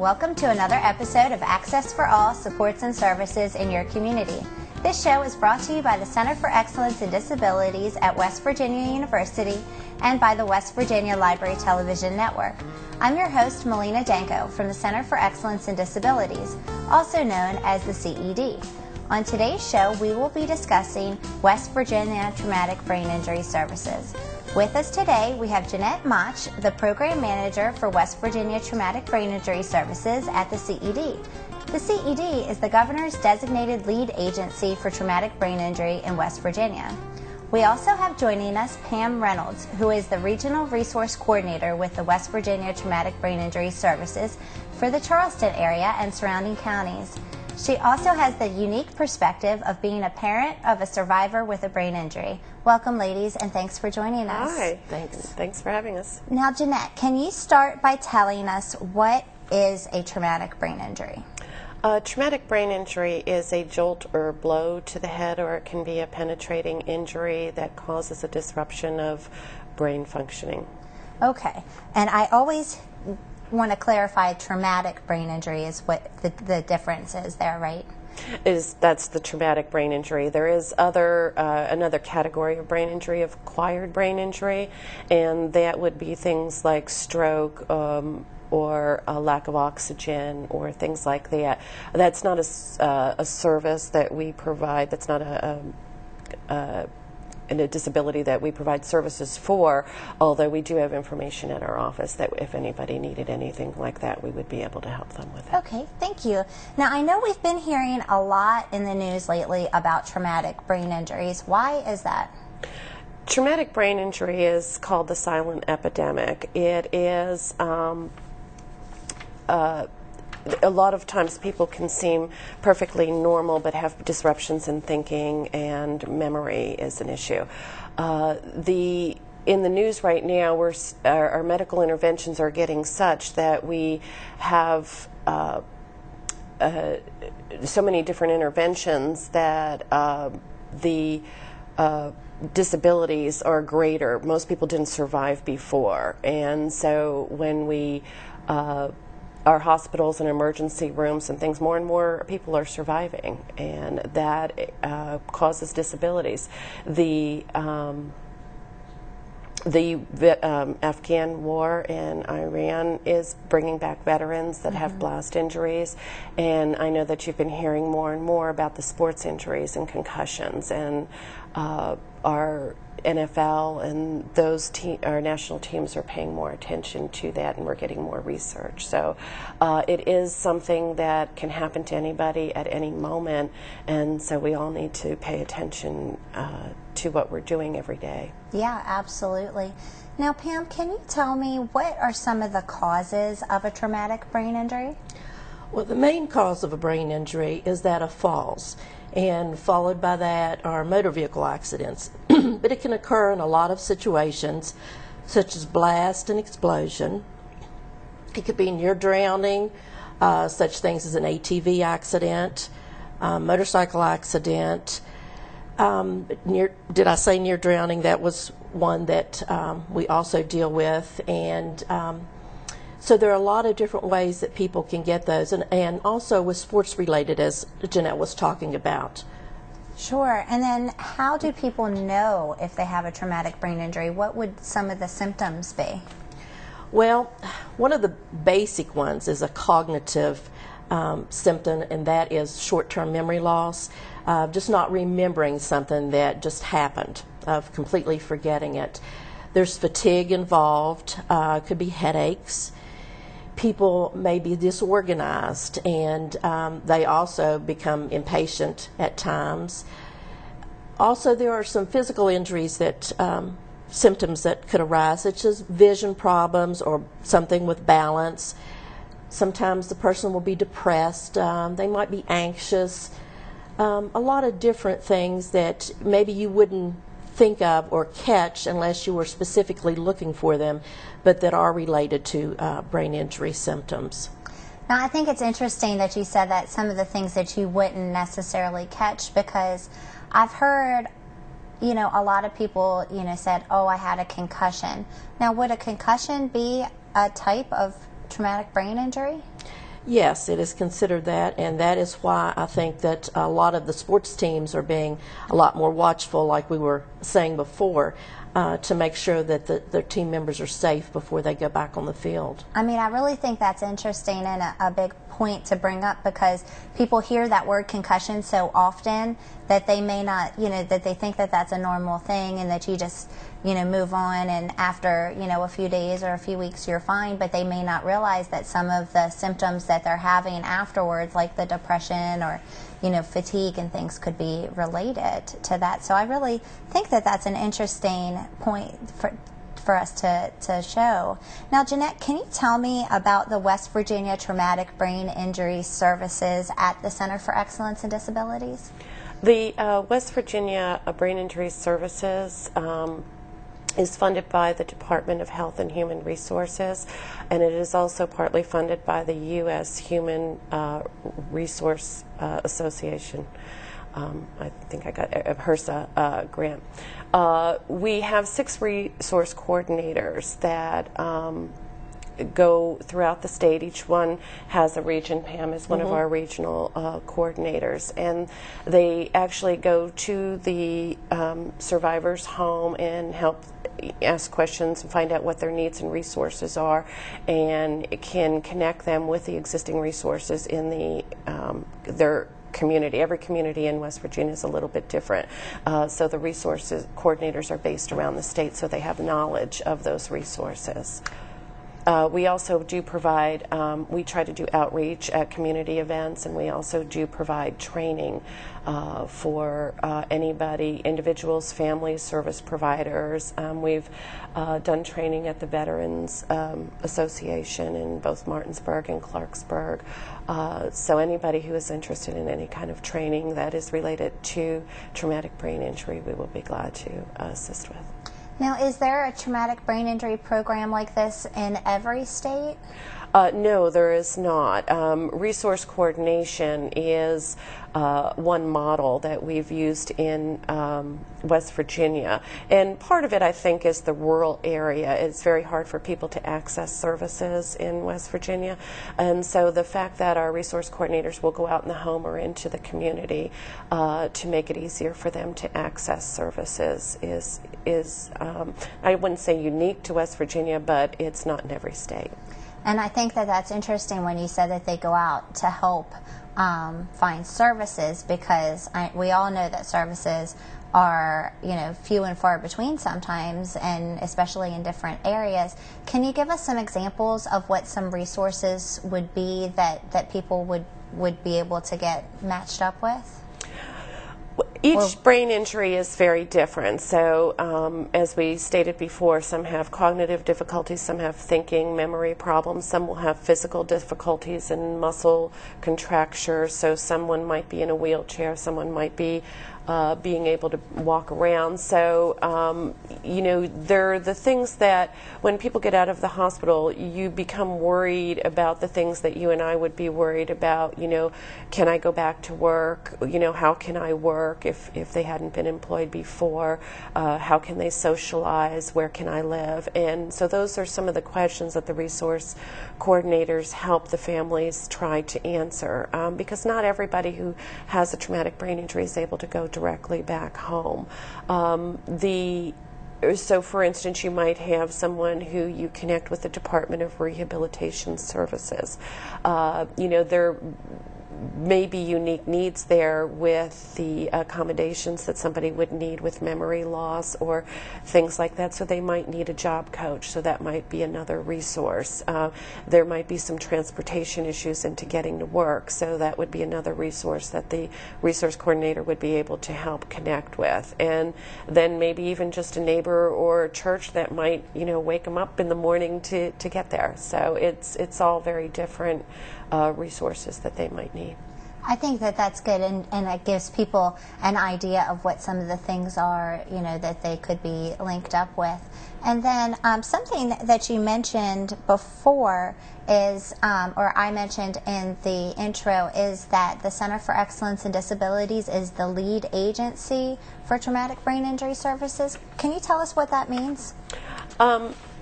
Welcome to another episode of Access for All Supports and Services in your community. This show is brought to you by the Center for Excellence in Disabilities at West Virginia University and by the West Virginia Library Television Network. I'm your host, Melina Danko from the Center for Excellence in Disabilities, also known as the CED. On today's show, we will be discussing West Virginia Traumatic Brain Injury Services. With us today, we have Jeanette Mach, the Program Manager for West Virginia Traumatic Brain Injury Services at the CED. The CED is the Governor's designated lead agency for traumatic brain injury in West Virginia. We also have joining us Pam Reynolds, who is the Regional Resource Coordinator with the West Virginia Traumatic Brain Injury Services for the Charleston area and surrounding counties. She also has the unique perspective of being a parent of a survivor with a brain injury. Welcome, ladies, and thanks for joining us. Hi, thanks for having us. Now, Jeanette, can you start by telling us what is a traumatic brain injury? Traumatic brain injury is a jolt or blow to the head, or it can be a penetrating injury that causes a disruption of brain functioning. Okay, and I always want to clarify traumatic brain injury is what the difference is there, right? That's the traumatic brain injury. There is another category of brain injury, of acquired brain injury, and that would be things like stroke, or a lack of oxygen, or things like that. That's not a service that we provide. That's not a disability that we provide services for, although we do have information at our office that if anybody needed anything like that, we would be able to help them with it. Okay, thank you. Now, I know we've been hearing a lot in the news lately about traumatic brain injuries. Why is that? Traumatic brain injury is called the silent epidemic. It is a lot of times people can seem perfectly normal but have disruptions in thinking, and memory is an issue. In the news right now, our medical interventions are getting such that we have so many different interventions that the disabilities are greater. Most people didn't survive before, and so when we our hospitals and emergency rooms and things, more and more people are surviving, and that causes disabilities. The Afghan war in Iran is bringing back veterans that have blast injuries, and I know that you've been hearing more and more about the sports injuries and concussions, and our NFL and our national teams are paying more attention to that, and we're getting more research. So it is something that can happen to anybody at any moment, and so we all need to pay attention to what we're doing every day. Yeah, absolutely. Now, Pam, can you tell me what are some of the causes of a traumatic brain injury? Well, the main cause of a brain injury is that of falls, and followed by that are motor vehicle accidents. But it can occur in a lot of situations, such as blast and explosion. It could be near drowning, such things as an ATV accident, motorcycle accident. Did I say near drowning? That was one that we also deal with, and so there are a lot of different ways that people can get those, and also with sports related, as Jeanette was talking about. Sure. And then how do people know if they have a traumatic brain injury? What would some of the symptoms be? Well, one of the basic ones is a cognitive symptom, and that is short-term memory loss, just not remembering something that just happened, of completely forgetting it. There's fatigue involved, could be headaches. People may be disorganized, and they also become impatient at times. Also, there are some physical injuries that symptoms that could arise, such as vision problems or something with balance. Sometimes the person will be depressed. They might be anxious. A lot of different things that maybe you wouldn't think of or catch unless you were specifically looking for them, but that are related to brain injury symptoms. Now, I think it's interesting that you said that some of the things that you wouldn't necessarily catch, because I've heard, a lot of people, said, oh, I had a concussion. Now, would a concussion be a type of traumatic brain injury? Yes, it is considered that, and that is why I think that a lot of the sports teams are being a lot more watchful, like we were saying before, to make sure that their team members are safe before they go back on the field. I mean, I really think that's interesting and a big point to bring up, because people hear that word concussion so often that they may not, that they think that that's a normal thing and that you just, move on, and after, a few days or a few weeks you're fine, but they may not realize that some of the symptoms that they're having afterwards, like the depression or fatigue and things, could be related to that. So I really think that that's an interesting point for us to show. Now, Jeanette, can you tell me about the West Virginia Traumatic Brain Injury Services at the Center for Excellence in Disabilities? The West Virginia Brain Injury Services is funded by the Department of Health and Human Resources, and it is also partly funded by the U.S. Human Resource Association. I think I got a HRSA grant. We have 6 resource coordinators that go throughout the state. Each one has a region. Pam is one of our regional coordinators, and they actually go to the survivor's home and help ask questions and find out what their needs and resources are, and can connect them with the existing resources in their community. Every community in West Virginia is a little bit different, so the resources coordinators are based around the state, so they have knowledge of those resources. We also do provide, we try to do outreach at community events, and we also do provide training for anybody, individuals, families, service providers. We've done training at the Veterans Association in both Martinsburg and Clarksburg. So anybody who is interested in any kind of training that is related to traumatic brain injury, we will be glad to assist with. Now, is there a traumatic brain injury program like this in every state? No, there is not. Resource coordination is one model that we've used in West Virginia. And part of it, I think, is the rural area. It's very hard for people to access services in West Virginia. And so the fact that our resource coordinators will go out in the home or into the community to make it easier for them to access services is I wouldn't say unique to West Virginia, but it's not in every state. And I think that that's interesting when you said that they go out to help find services, because we all know that services are, few and far between sometimes, and especially in different areas. Can you give us some examples of what some resources would be that people would be able to get matched up with? Each brain injury is very different. So as we stated before, some have cognitive difficulties, some have thinking, memory problems, some will have physical difficulties and muscle contractures. So someone might be in a wheelchair, someone might be being able to walk around. So, they're the things that when people get out of the hospital, you become worried about the things that you and I would be worried about. Can I go back to work? How can I work if they hadn't been employed before? How can they socialize? Where can I live? And so those are some of the questions that the resource coordinators help the families try to answer, because not everybody who has a traumatic brain injury is able to go directly back home. So, for instance, you might have someone who you connect with the Department of Rehabilitation Services. There may be unique needs there with the accommodations that somebody would need with memory loss or things like that, so they might need a job coach, so that might be another resource. There might be some transportation issues into getting to work, so that would be another resource that the resource coordinator would be able to help connect with. And then maybe even just a neighbor or a church that might, wake them up in the morning to get there. So it's all very different resources that they might need. I think that that's good, and it gives people an idea of what some of the things are, that they could be linked up with. And then something that you mentioned before is, or I mentioned in the intro, is that the Center for Excellence in Disabilities is the lead agency for traumatic brain injury services. Can you tell us what that means?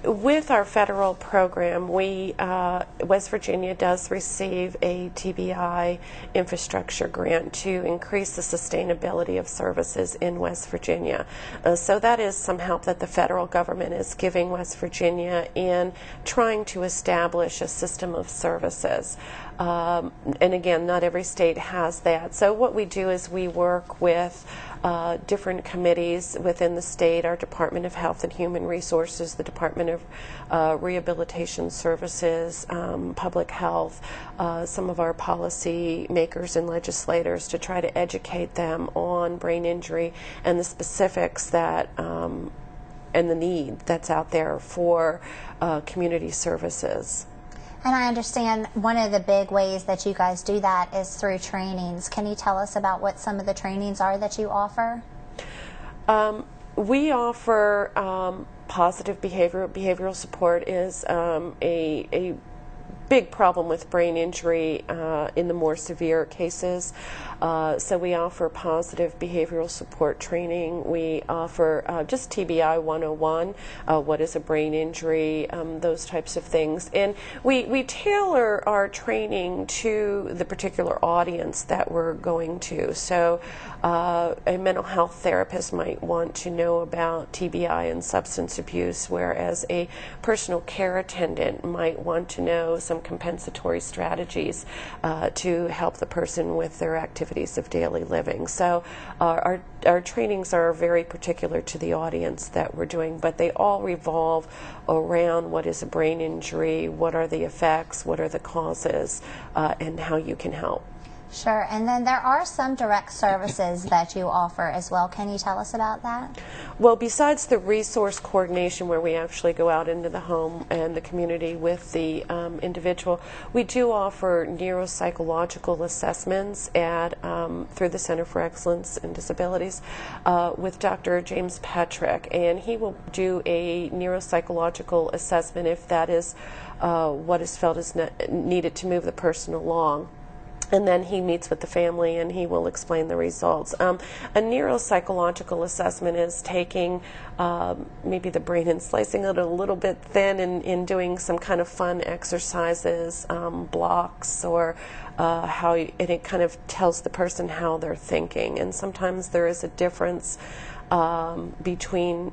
With our federal program, West Virginia does receive a TBI infrastructure grant to increase the sustainability of services in West Virginia. So that is some help that the federal government is giving West Virginia in trying to establish a system of services. And again, not every state has that. So what we do is we work with different committees within the state, our Department of Health and Human Resources, the Department of Rehabilitation Services, Public Health, some of our policy makers and legislators to try to educate them on brain injury and the specifics that and the need that's out there for community services. And I understand one of the big ways that you guys do that is through trainings. Can you tell us about what some of the trainings are that you offer? We offer positive behavior. Behavioral support is a big problem with brain injury in the more severe cases. So we offer positive behavioral support training. We offer just TBI 101, what is a brain injury, those types of things. And we tailor our training to the particular audience that we're going to. So a mental health therapist might want to know about TBI and substance abuse, whereas a personal care attendant might want to know some compensatory strategies to help the person with their activities of daily living. So our trainings are very particular to the audience that we're doing, but they all revolve around what is a brain injury, what are the effects, what are the causes, and how you can help. Sure, and then there are some direct services that you offer as well. Can you tell us about that? Well, besides the resource coordination where we actually go out into the home and the community with the individual, we do offer neuropsychological assessments through the Center for Excellence in Disabilities with Dr. James Petrick, and he will do a neuropsychological assessment if that is what is felt is needed to move the person along. And then he meets with the family and he will explain the results. A neuropsychological assessment is taking maybe the brain and slicing it a little bit thin and doing some kind of fun exercises, blocks, or and it kind of tells the person how they're thinking. And sometimes there is a difference between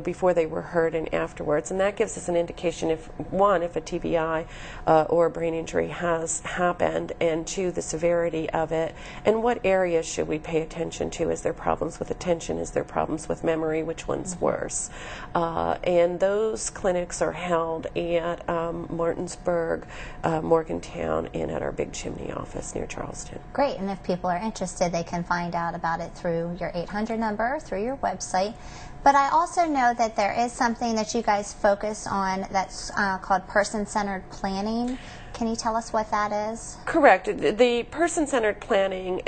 before they were heard and afterwards, and that gives us an indication if a TBI or a brain injury has happened, and two, the severity of it, and what areas should we pay attention to. Is there problems with attention? Is there problems with memory? Which one's worse? And those clinics are held at Martinsburg, Morgantown, and at our Big Chimney office near Charleston. Great, and if people are interested, they can find out about it through your 800 number, through your website. But I also know that there is something that you guys focus on that's called person-centered planning. Can you tell us what that is? Correct. The person-centered planning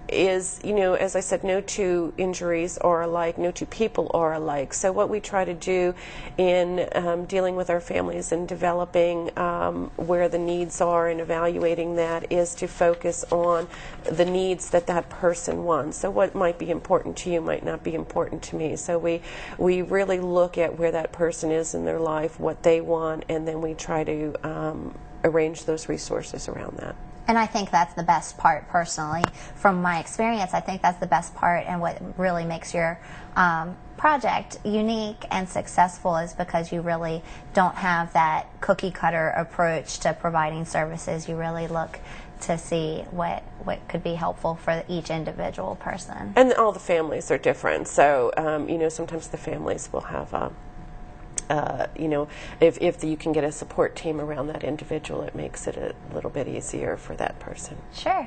is, as I said, no two injuries are alike, no two people are alike. So what we try to do in dealing with our families and developing where the needs are and evaluating that is to focus on the needs that that person wants. So what might be important to you might not be important to me. So we really look at where that person is in their life, what they want, and then we try to arrange those resources around that. And I think that's the best part, personally. From my experience, I think that's the best part, and what really makes your project unique and successful is because you really don't have that cookie-cutter approach to providing services. You really look to see what could be helpful for each individual person. And all the families are different. So, sometimes the families will have if you can get a support team around that individual, it makes it a little bit easier for that person. Sure.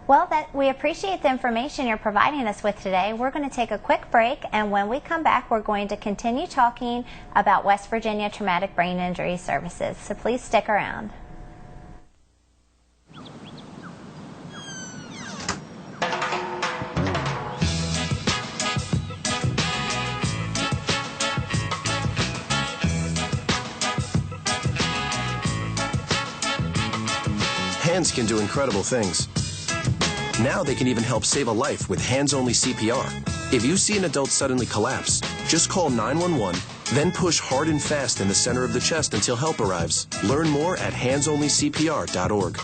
Well, we appreciate the information you're providing us with today. We're going to take a quick break, and when we come back, we're going to continue talking about West Virginia Traumatic Brain Injury Services. So please stick around. Hands can do incredible things. Now they can even help save a life with hands-only CPR. If you see an adult suddenly collapse, just call 911 Then push hard and fast in the center of the chest until help arrives. Learn more at handsonlycpr.org.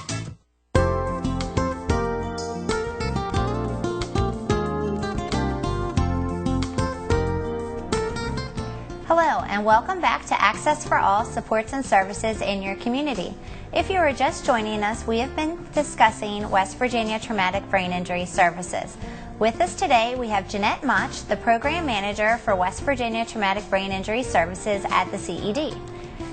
Hello, and welcome back to Access for All Supports and Services in your community. If you are just joining us, we have been discussing West Virginia Traumatic Brain Injury Services. With us today, we have Jeanette Mach, the Program Manager for West Virginia Traumatic Brain Injury Services at the CED.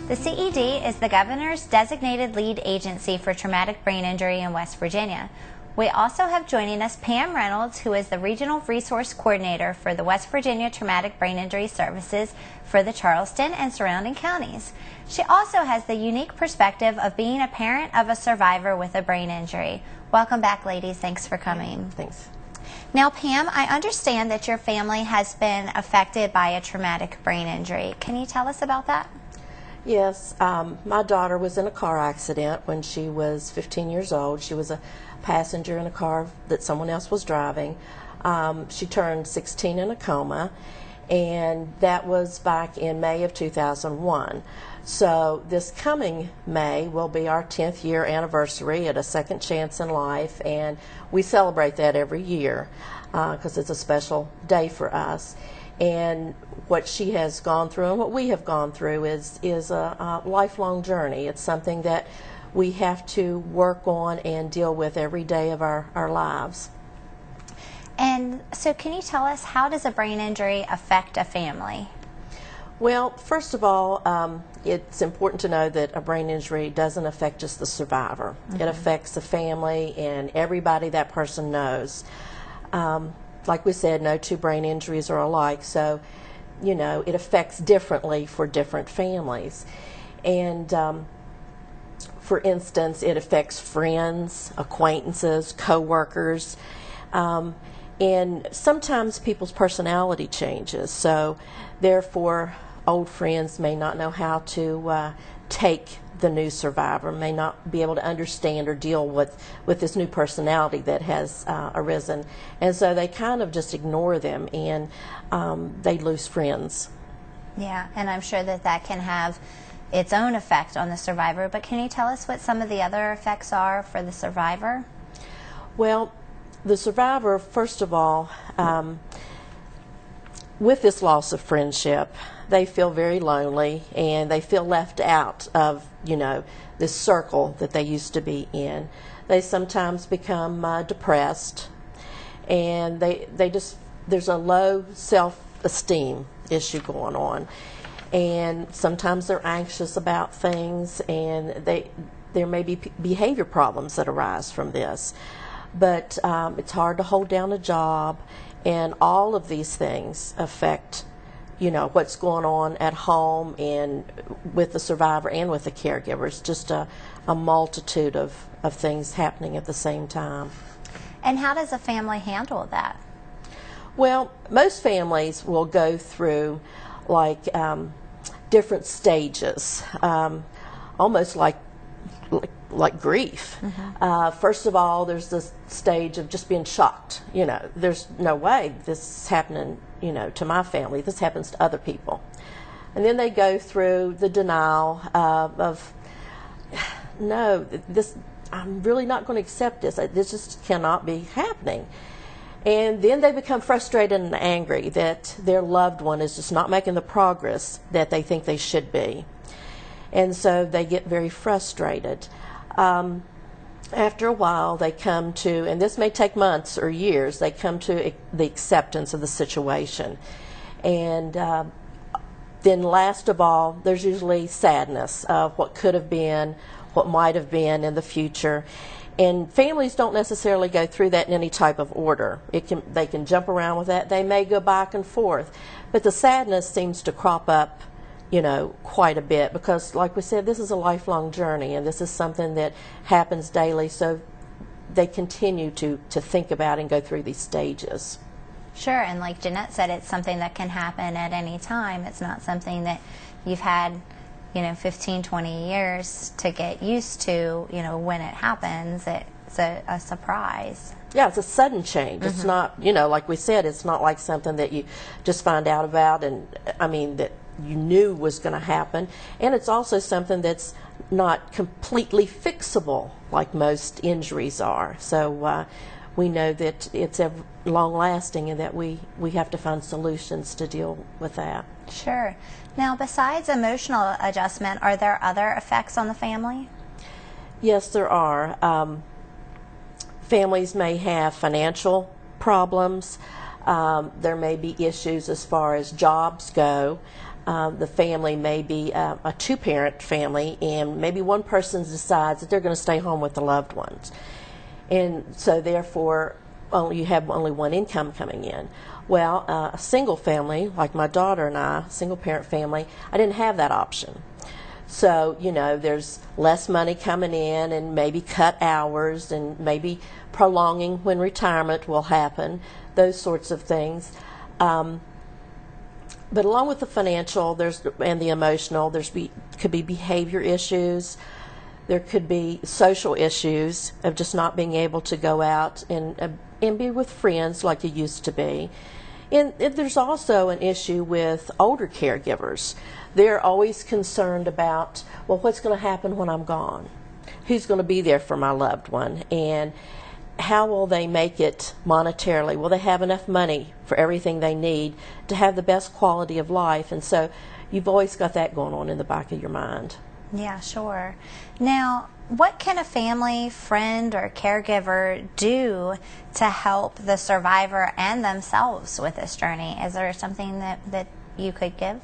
The CED is the Governor's designated lead agency for traumatic brain injury in West Virginia. We also have joining us Pam Reynolds, who is the Regional Resource Coordinator for the West Virginia Traumatic Brain Injury Services for the Charleston and surrounding counties. She also has the unique perspective of being a parent of a survivor with a brain injury. Welcome back, ladies. Thanks for coming. Thanks. Now, Pam, I understand that your family has been affected by a traumatic brain injury. Can you tell us about that? Yes, my daughter was in a car accident when she was 15 years old. She was a passenger in a car that someone else was driving. She turned 16 in a coma, and that was back in May of 2001. So this coming May will be our 10th year anniversary at A Second Chance in Life, and we celebrate that every year because it's a special day for us. And what she has gone through and what we have gone through is a lifelong journey. It's something that we have to work on and deal with every day of our lives. And so can you tell us, how does a brain injury affect a family? Well, first of all, it's important to know that a brain injury doesn't affect just the survivor. It affects the family and everybody that person knows. Like we said, no two brain injuries are alike, so you know it affects differently for different families. And for instance, it affects friends, acquaintances, co-workers, and sometimes people's personality changes. So therefore, old friends may not know how to take the new survivor, may not be able to understand or deal with this new personality that has arisen. And so they kind of just ignore them, and they lose friends. Yeah, and I'm sure that that can have its own effect on the survivor, but can you tell us what some of the other effects are for the survivor? Well, the survivor, first of all, with this loss of friendship, they feel very lonely and they feel left out of, you know, this circle that they used to be in. They sometimes become depressed, and they just, there's a low self-esteem issue going on, and sometimes they're anxious about things, and there may be behavior problems that arise from this. But it's hard to hold down a job, and all of these things affect, you know, what's going on at home and with the survivor and with the caregiver. It's just a multitude of things happening at the same time. And how does a family handle that? Well, most families will go through like different stages, almost like grief. First of all, there's this stage of just being shocked. You know, there's no way this is happening, you know, to my family. This happens to other people. And then they go through the denial of no, this, I'm really not going to accept this. This just cannot be happening. And then they become frustrated and angry that their loved one is just not making the progress that they think they should be. And so they get very frustrated. After a while, they come to, and this may take months or years, they come to the acceptance of the situation. And then last of all, there's usually sadness of what could have been, what might have been in the future. And families don't necessarily go through that in any type of order. They can jump around with that. They may go back and forth. But the sadness seems to crop up, you know, quite a bit, because like we said, this is a lifelong journey, and this is something that happens daily, so they continue to think about and go through these stages. Sure, and like Jeanette said, it's something that can happen at any time. It's not something that you've had, you know, 15, 20 years to get used to, you know, when it happens. It's a surprise. Yeah, it's a sudden change. It's not, you know, like we said, it's not like something that you just find out about, and I mean that you knew was going to happen, and it's also something that's not completely fixable like most injuries are. So we know that it's long-lasting and that we have to find solutions to deal with that. Sure. Now, besides emotional adjustment, are there other effects on the family? Yes, there are. Families may have financial problems. There may be issues as far as jobs go. The family may be a two-parent family, and maybe one person decides that they're going to stay home with the loved ones. And so therefore, you have only one income coming in. Well, a single family, like my daughter and I, single-parent family, I didn't have that option. So, there's less money coming in, and maybe cut hours, and maybe prolonging when retirement will happen, those sorts of things. But along with the financial and the emotional, could be behavior issues. There could be social issues of just not being able to go out and be with friends like you used to be. And there's also an issue with older caregivers. They're always concerned about, well, what's going to happen when I'm gone? Who's going to be there for my loved one? And how will they make it monetarily? Will they have enough money for everything they need to have the best quality of life? And so you've always got that going on in the back of your mind. Yeah, sure. Now, what can a family, friend, or caregiver do to help the survivor and themselves with this journey? Is there something that you could give?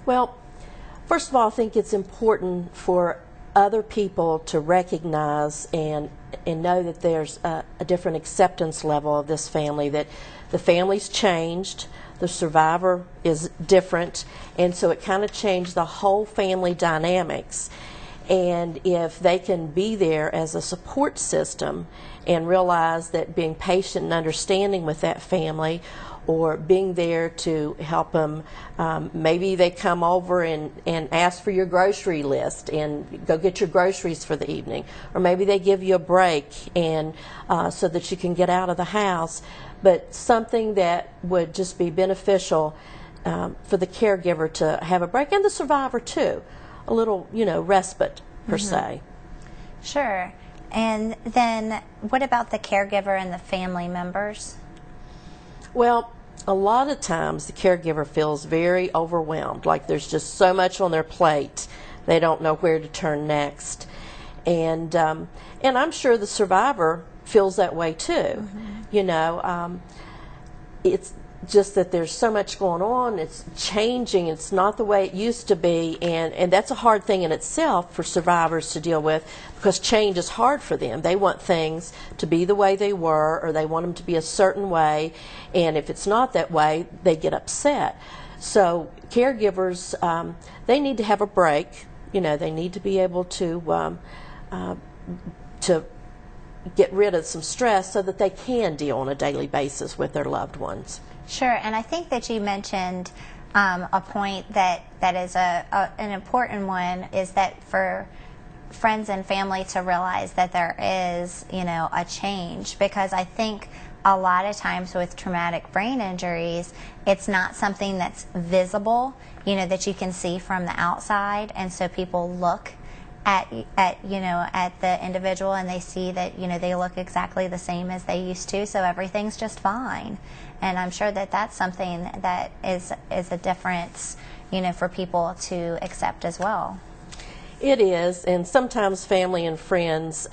Well, first of all, I think it's important for other people to recognize and know that there's a different acceptance level of this family, that the family's changed, the survivor is different, and so it kind of changed the whole family dynamics. And if they can be there as a support system and realize that being patient and understanding with that family, or being there to help them, maybe they come over and ask for your grocery list and go get your groceries for the evening, or maybe they give you a break and so that you can get out of the house, but something that would just be beneficial for the caregiver to have a break, and the survivor too, a little respite per se. Sure. And then what about the caregiver and the family members? Well, a lot of times the caregiver feels very overwhelmed, like there's just so much on their plate, they don't know where to turn next. And I'm sure the survivor feels that way too. It's just that there's so much going on, it's changing, it's not the way it used to be, and that's a hard thing in itself for survivors to deal with, because change is hard for them. They want things to be the way they were, or they want them to be a certain way, and if it's not that way, they get upset. So caregivers, they need to have a break. They need to be able to get rid of some stress so that they can deal on a daily basis with their loved ones. Sure, and I think that you mentioned a point that is an important one, is that for friends and family to realize that there is, a change, because I think a lot of times with traumatic brain injuries, it's not something that's visible, that you can see from the outside, and so people look at the individual and they see that they look exactly the same as they used to, so everything's just fine. And I'm sure that that's something that is a difference for people to accept as well. It is, and sometimes family and friends,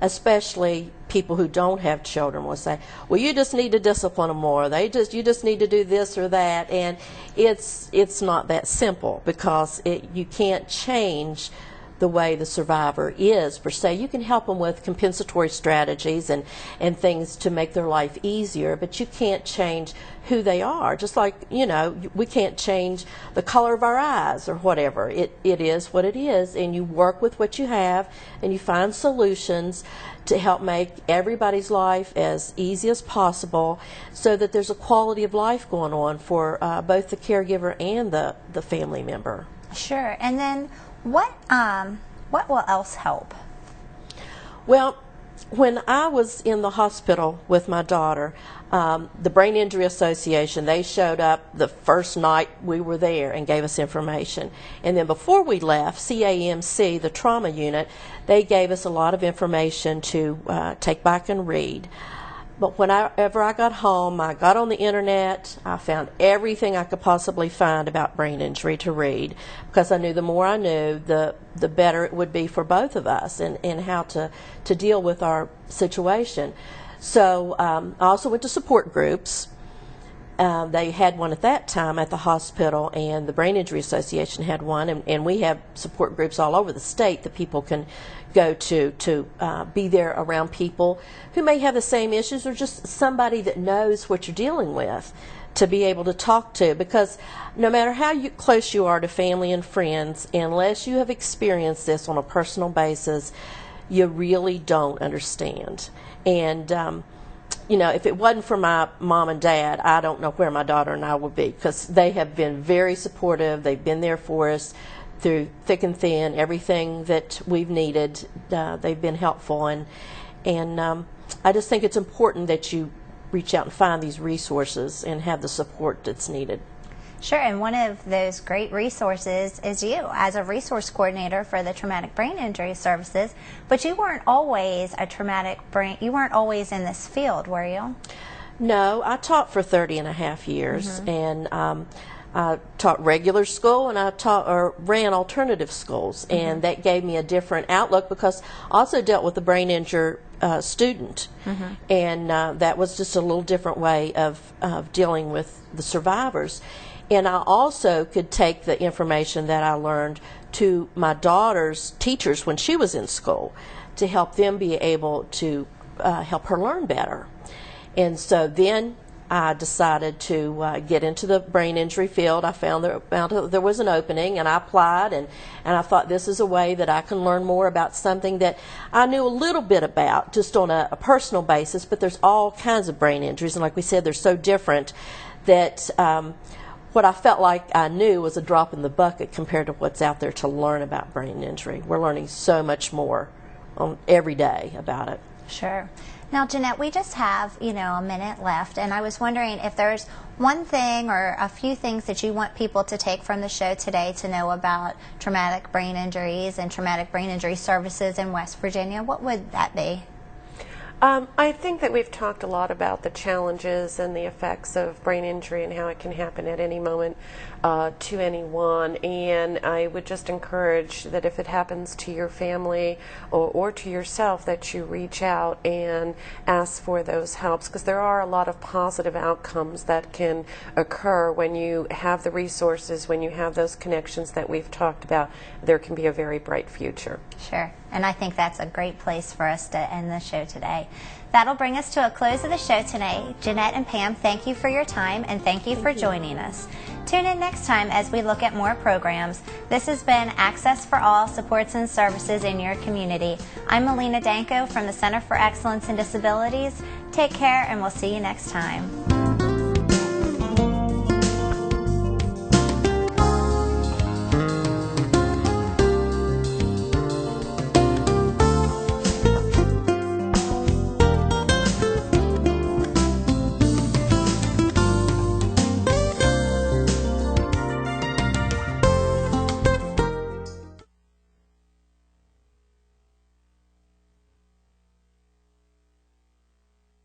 especially people who don't have children, will say, well, you just need to discipline them more, you just need to do this or that, and it's not that simple, because you can't change the way the survivor is per se. You can help them with compensatory strategies and things to make their life easier, but you can't change who they are. Just like, we can't change the color of our eyes or whatever. It is what it is, and you work with what you have and you find solutions to help make everybody's life as easy as possible, so that there's a quality of life going on for both the caregiver and the family member. Sure. And then what will else help? Well, When I was in the hospital with my daughter, the Brain Injury Association, they showed up the first night we were there and gave us information. And then before we left, CAMC, the trauma unit, they gave us a lot of information to take back and read. But whenever I got home, I got on the internet, I found everything I could possibly find about brain injury to read, because I knew the more I knew, the better it would be for both of us and how to deal with our situation. So I also went to support groups. They had one at that time at the hospital, and the Brain Injury Association had one, and we have support groups all over the state that people can go to be there around people who may have the same issues, or just somebody that knows what you're dealing with to be able to talk to. Because no matter how close you are to family and friends, unless you have experienced this on a personal basis, you really don't understand. And if it wasn't for my mom and dad, I don't know where my daughter and I would be, because they have been very supportive. They've been there for us through thick and thin, everything that we've needed. They've been helpful, and I just think it's important that you reach out and find these resources and have the support that's needed. Sure, and one of those great resources is you as a resource coordinator for the Traumatic Brain Injury Services. But you weren't always you weren't always in this field, were you? No, I taught for 30.5 years, and I taught regular school, and I ran alternative schools, and that gave me a different outlook, because I also dealt with the brain injured student, and that was just a little different way of dealing with the survivors. And I also could take the information that I learned to my daughter's teachers when she was in school to help them be able to help her learn better. And so then I decided to get into the brain injury field. I found there was an opening, and I applied, and I thought, this is a way that I can learn more about something that I knew a little bit about just on a personal basis, but there's all kinds of brain injuries, and like we said, they're so different that what I felt like I knew was a drop in the bucket compared to what's out there to learn about brain injury. We're learning so much more every day about it. Sure. Now, Jeanette, we just have, a minute left, and I was wondering if there's one thing or a few things that you want people to take from the show today to know about traumatic brain injuries and traumatic brain injury services in West Virginia. What would that be? I think that we've talked a lot about the challenges and the effects of brain injury and how it can happen at any moment to anyone, and I would just encourage that if it happens to your family or to yourself, that you reach out and ask for those helps, because there are a lot of positive outcomes that can occur when you have the resources, when you have those connections that we've talked about. There can be a very bright future. Sure, and I think that's a great place for us to end the show today. That'll bring us to a close of the show today. Jeanette and Pam, thank you for your time, and thank you for joining us. Tune in next time as we look at more programs. This has been Access for All, Supports and Services in Your Community. I'm Melina Danko from the Center for Excellence in Disabilities. Take care, and we'll see you next time.